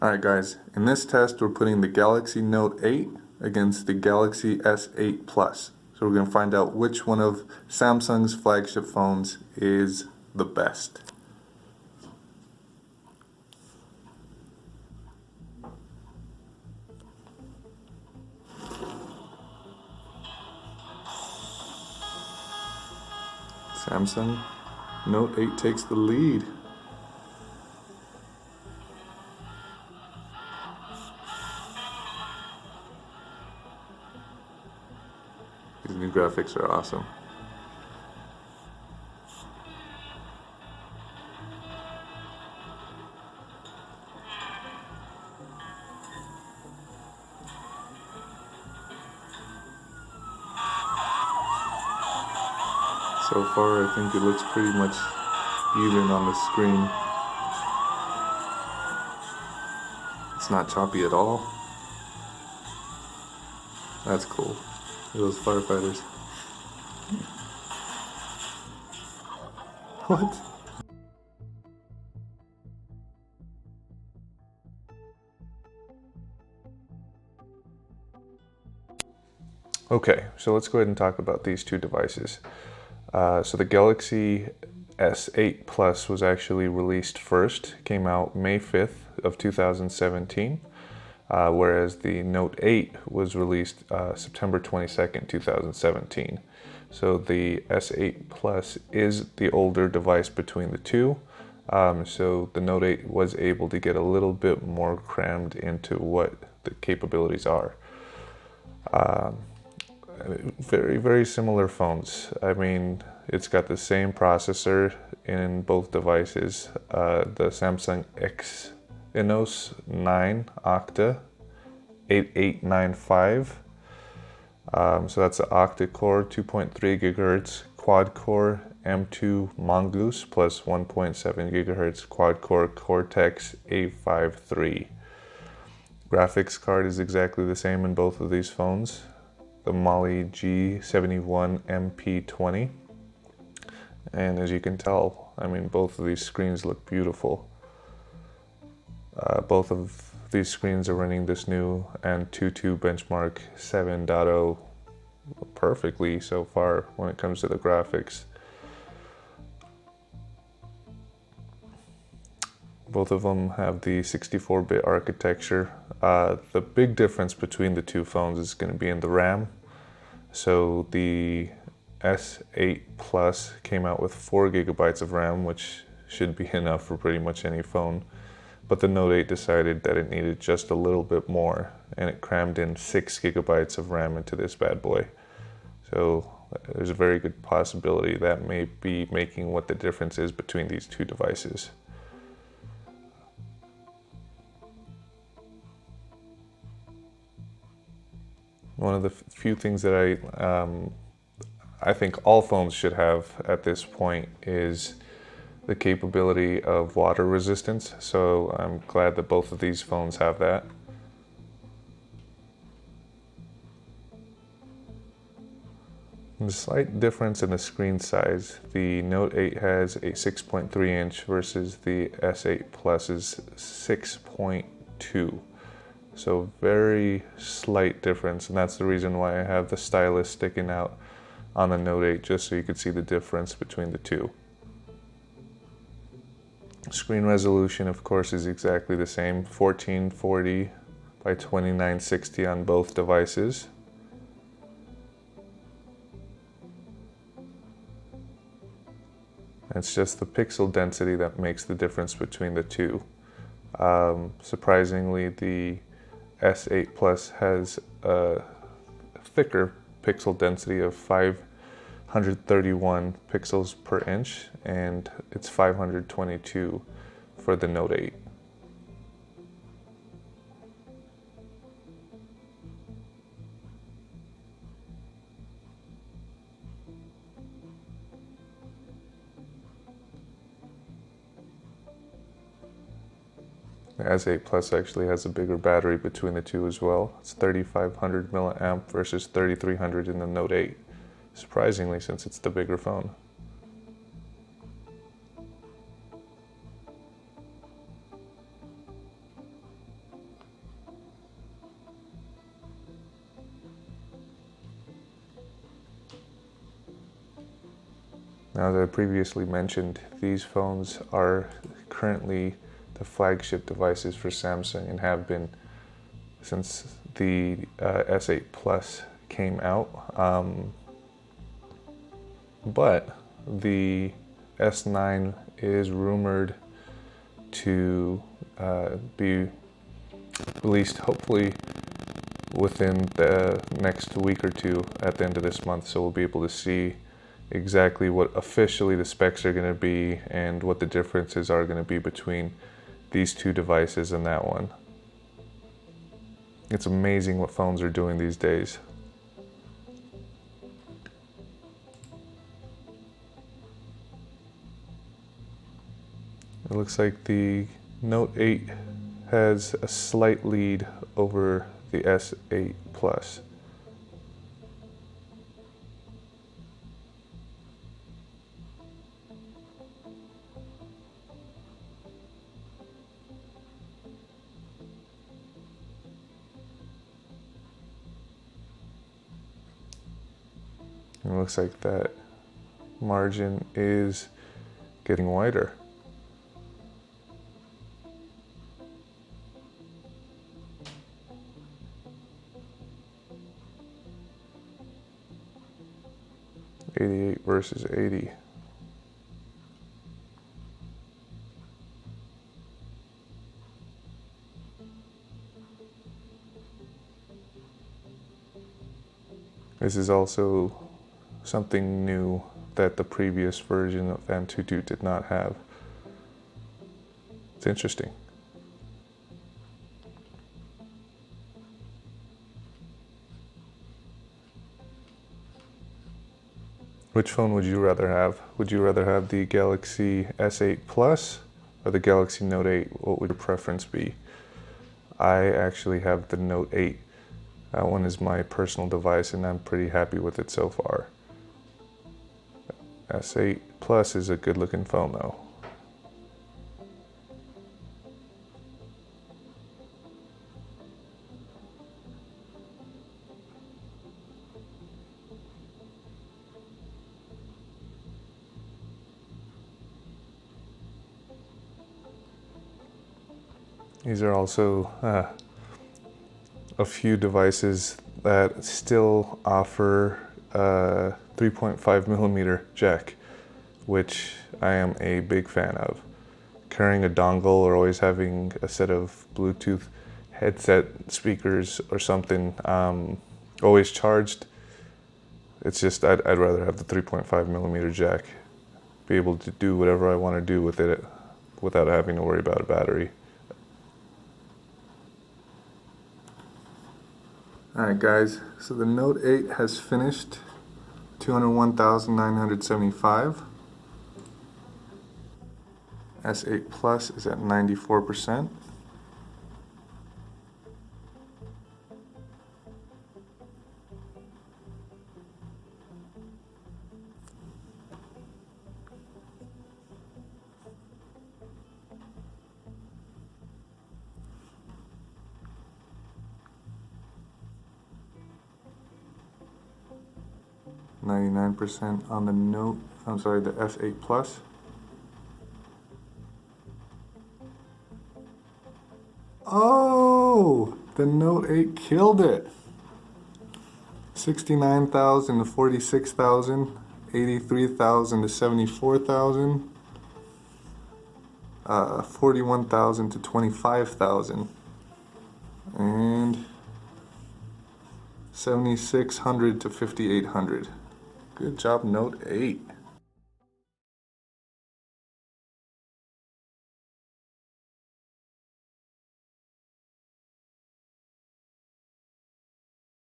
Alright guys, in this test we're putting the Galaxy Note 8 against the Galaxy S8 Plus. So we're going to find out which one of Samsung's flagship phones is the best. Samsung Note 8 takes the lead. These new graphics are awesome. So far I think it looks pretty much even on the screen. It's not choppy at all. That's cool. Those firefighters. What? Okay, so let's go ahead and talk about these two devices. So the Galaxy S8 Plus was actually released first, came out May 5th of 2017, whereas the Note 8 was released September 22nd, 2017. So the S8 Plus is the older device between the two. So the Note 8 was able to get a little bit more crammed into what the capabilities are. Very, very similar phones. I mean, it's got the same processor in both devices. The Samsung Exynos 9 Octa 8895. So that's an octa-core, 2.3 gigahertz quad-core M2 Mongoose plus 1.7 gigahertz quad-core Cortex A53. Graphics card is exactly the same in both of these phones. The Mali G71 MP20, and as you can tell, I mean, both of these screens look beautiful. Both of these screens are running this new Antutu Benchmark 7.0 perfectly so far when it comes to the graphics. Both of them have the 64-bit architecture. The big difference between the two phones is going to be in the RAM. So the S8 Plus came out with 4 gigabytes of RAM, which should be enough for pretty much any phone. But the Note 8 decided that it needed just a little bit more, and it crammed in 6 gigabytes of RAM into this bad boy. So there's a very good possibility that may be making what the difference is between these two devices. One of the few things that I think all phones should have at this point is the capability of water resistance. So I'm glad that both of these phones have that. The slight difference in the screen size. The Note 8 has a 6.3 inch versus the S8 Plus's 6.2. So very slight difference, and that's the reason why I have the stylus sticking out on the Note 8, just so you could see the difference between the two. Screen resolution, of course, is exactly the same, 1440 by 2960 on both devices. It's just the pixel density that makes the difference between the two. Surprisingly, the S8 Plus has a thicker pixel density of 531 pixels per inch, and it's 522 for the Note 8. The S8 Plus actually has a bigger battery between the two as well. It's 3500 milliamp versus 3300 in the Note 8. Surprisingly, since it's the bigger phone. Now, as I previously mentioned, these phones are currently the flagship devices for Samsung and have been since the S8 Plus came out. But the S9 is rumored to be released hopefully within the next week or two at the end of this month, so we'll be able to see exactly what officially the specs are going to be and what the differences are going to be between these two devices and that one. It's amazing what phones are doing these days. It looks like the Note 8 has a slight lead over the S8 Plus. It looks like that margin is getting wider. '88 versus 80. This is also something new that the previous version of Antutu did not have. It's interesting. Which phone would you rather have? Would you rather have the Galaxy S8 Plus or the Galaxy Note 8? What would your preference be? I actually have the Note 8. That one is my personal device and I'm pretty happy with it so far. S8 Plus is a good looking phone though. These are also a few devices that still offer a 3.5 millimeter jack, which I am a big fan of. Carrying a dongle or always having a set of Bluetooth headset speakers or something always charged, it's just I'd rather have the 3.5 millimeter jack, be able to do whatever I want to do with it without having to worry about a battery. Alright guys, so the Note 8 has finished 201,975. S8 Plus is at 94%. %, on the Note, I'm sorry, the S8 Plus. Oh, the Note 8 killed it. 69,000 to 46,000, 83,000 to 74,000, 41,000 to 25,000, and 7,600 to 5,800. Good job, Note 8.